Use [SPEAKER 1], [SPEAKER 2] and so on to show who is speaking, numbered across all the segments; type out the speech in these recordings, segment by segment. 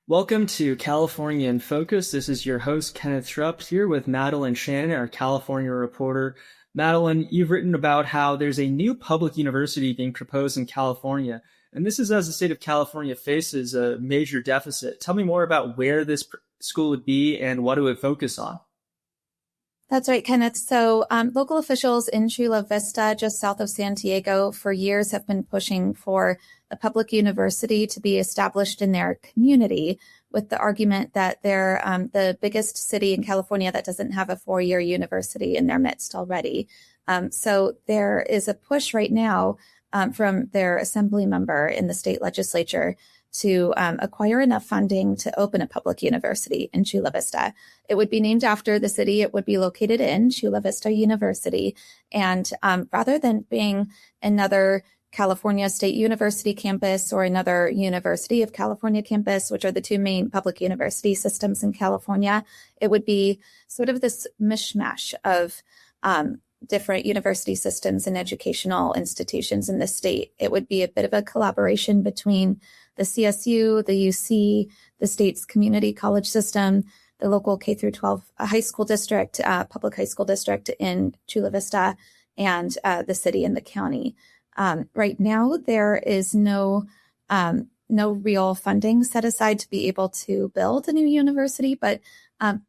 [SPEAKER 1] Welcome to California in Focus. This is your host, Kenneth Trupp, here with Madeline Shannon, our California reporter. Madeline, you've written about how there's a new public university being proposed in California, and this is as the state of California faces a major deficit. Tell me more about where this school would be and what it would focus on.
[SPEAKER 2] That's right, Kenneth. So local officials in Chula Vista, just south of San Diego, for years have been pushing for a public university to be established in their community with the argument that they're the biggest city in California that doesn't have a four-year university in their midst already. So there is a push right now from their assembly member in the state legislature to acquire enough funding to open a public university in Chula Vista. It would be named after the city it would be located in, Chula Vista University. And rather than being another California State University campus or another University of California campus, which are the two main public university systems in California, it would be sort of this mishmash of different university systems and educational institutions in the state. It would be a bit of a collaboration between the CSU, the UC, the state's community college system, the local K through 12 high school district, public high school district in Chula Vista, and the city and the county. Right now, there is no real funding set aside to be able to build a new university, but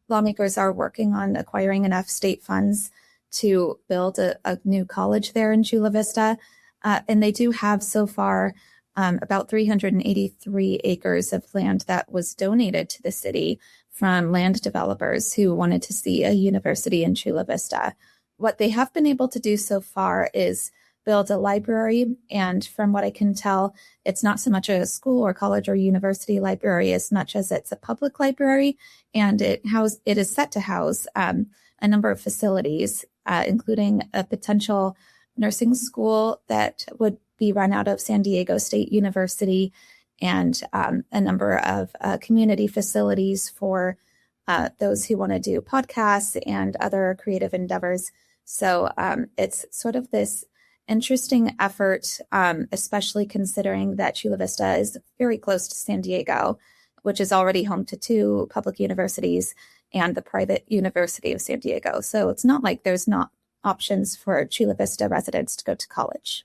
[SPEAKER 2] lawmakers are working on acquiring enough state funds to build a new college there in Chula Vista. And they do have so far about 383 acres of land that was donated to the city from land developers who wanted to see a university in Chula Vista. What they have been able to do so far is build a library. And from what I can tell, it's not so much a school or college or university library as much as it's a public library. And it is set to house a number of facilities, including a potential nursing school that would be run out of San Diego State University, and a number of community facilities for those who want to do podcasts and other creative endeavors. So it's sort of this interesting effort, especially considering that Chula Vista is very close to San Diego, which is already home to two public universities and the private University of San Diego. So it's not like there's not options for Chula Vista residents to go to college.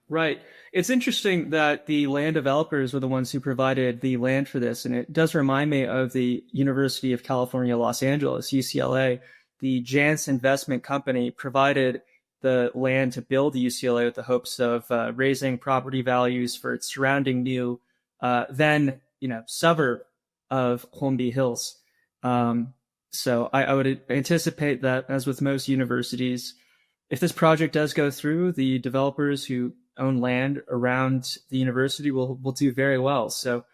[SPEAKER 1] Right. It's interesting that the land developers were the ones who provided the land for this. And it does remind me of the University of California, Los Angeles, UCLA. The Jantz Investment Company provided the land to build the UCLA with the hopes of raising property values for its surrounding new, suburb of Holmby Hills. So I would anticipate that, as with most universities, if this project does go through, the developers who own land around the university will do very well. So,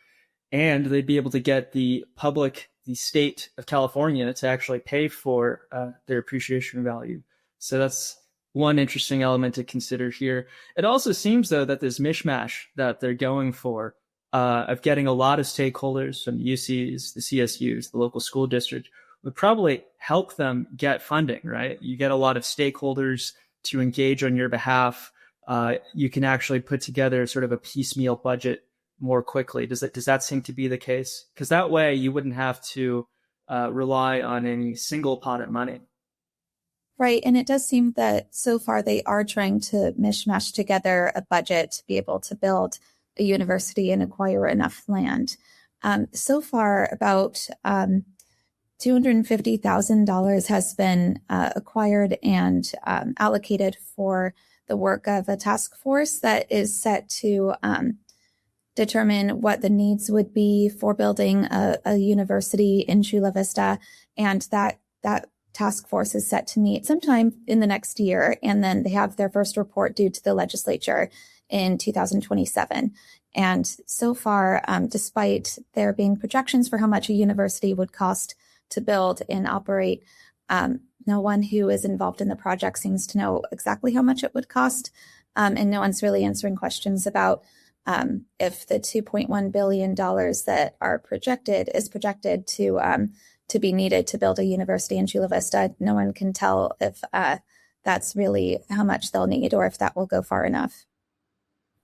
[SPEAKER 1] and they'd be able to get the state of California to actually pay for their appreciation value. So that's one interesting element to consider here. It also seems, though, that this mishmash that they're going for of getting a lot of stakeholders from the UCs, the CSUs, the local school district, would probably help them get funding, right? You get a lot of stakeholders to engage on your behalf. You can actually put together sort of a piecemeal budget more quickly. Does that seem to be the case? Because that way you wouldn't have to rely on any single pot of money.
[SPEAKER 2] Right. And it does seem that so far they are trying to mishmash together a budget to be able to build a university and acquire enough land. So far, about $250,000 has been acquired and allocated for the work of a task force that is set to determine what the needs would be for building a university in Chula Vista. And that task force is set to meet sometime in the next year. And then they have their first report due to the legislature in 2027. And so far, despite there being projections for how much a university would cost to build and operate, no one who is involved in the project seems to know exactly how much it would cost. And no one's really answering questions about if the $2.1 billion that is projected to be needed to build a university in Chula Vista. No one can tell if that's really how much they'll need or if that will go far enough.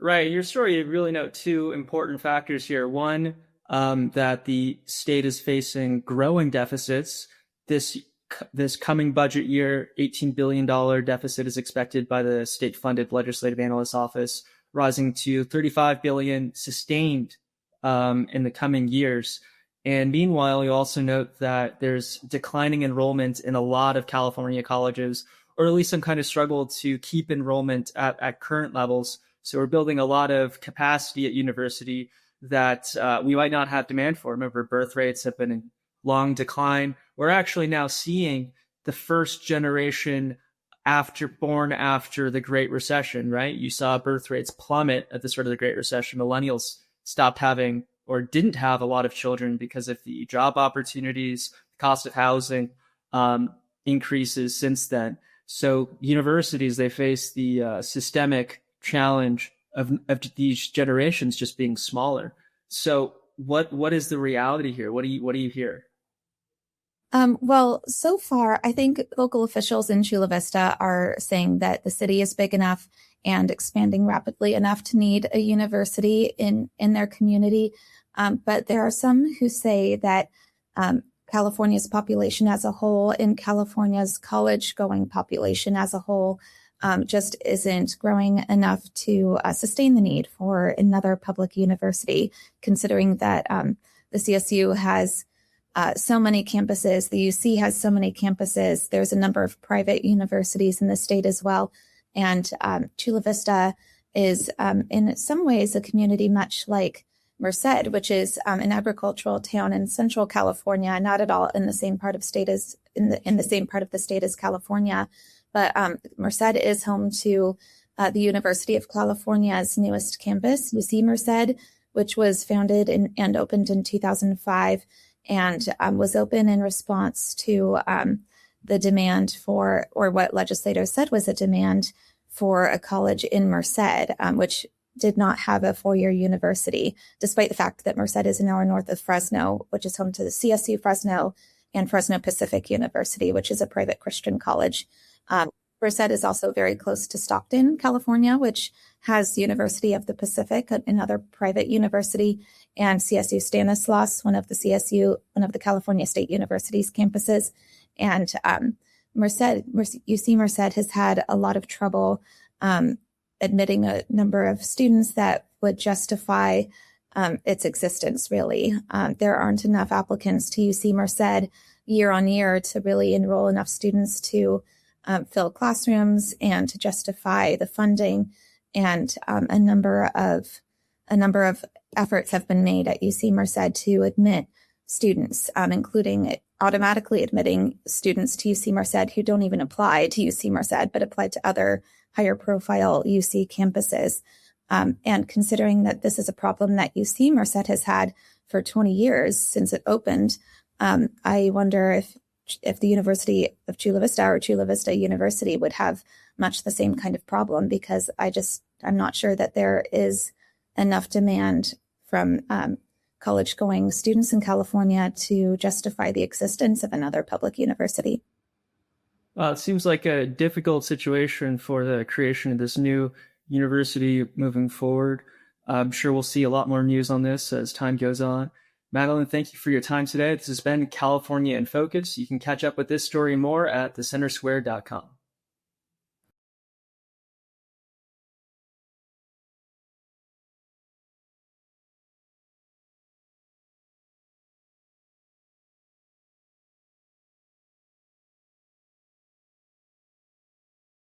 [SPEAKER 1] Right. Your story, you really note two important factors here. One, that the state is facing growing deficits. This coming budget year, $18 billion deficit is expected by the state-funded Legislative Analyst Office, rising to $35 billion sustained in the coming years. And meanwhile, you also note that there's declining enrollment in a lot of California colleges, or at least some kind of struggle to keep enrollment at current levels. So we're building a lot of capacity at university that we might not have demand for. Remember, birth rates have been in long decline. We're actually now seeing the first generation born after the Great Recession, right? You saw birth rates plummet at the start of the Great Recession. Millennials stopped having or didn't have a lot of children because of the job opportunities, the cost of housing increases since then. So universities, they face the systemic challenge of these generations just being smaller. So what is the reality here? What do you hear?
[SPEAKER 2] Well, so far, I think local officials in Chula Vista are saying that the city is big enough and expanding rapidly enough to need a university in their community. But there are some who say that California's population as a whole and California's college-going population as a whole just isn't growing enough to sustain the need for another public university, considering that the CSU has so many campuses. The UC has so many campuses. There's a number of private universities in the state as well. And Chula Vista is in some ways a community much like Merced, which is an agricultural town in Central California, not at all in the same part of state as in the same part of the state as California. But Merced is home to the University of California's newest campus, UC Merced, which was founded and opened in 2005. And was open in response to the demand for, or what legislators said was a demand for a college in Merced, which did not have a four-year university, despite the fact that Merced is an hour north of Fresno, which is home to the CSU Fresno and Fresno Pacific University, which is a private Christian college. Merced is also very close to Stockton, California, which has University of the Pacific, another private university, and CSU Stanislaus, one of the California State University's campuses. And UC Merced has had a lot of trouble admitting a number of students that would justify its existence, really. There aren't enough applicants to UC Merced year on year to really enroll enough students to fill classrooms and to justify the funding. And a number of efforts have been made at UC Merced to admit students, including automatically admitting students to UC Merced who don't even apply to UC Merced, but apply to other higher profile UC campuses. And considering that this is a problem that UC Merced has had for 20 years since it opened, I wonder if the University of Chula Vista or Chula Vista University would have much the same kind of problem, because I'm not sure that there is enough demand from college-going students in California to justify the existence of another public university.
[SPEAKER 1] It seems like a difficult situation for the creation of this new university moving forward. I'm sure we'll see a lot more news on this as time goes on. Madeline, thank you for your time today. This has been California in Focus. You can catch up with this story more at thecentersquare.com.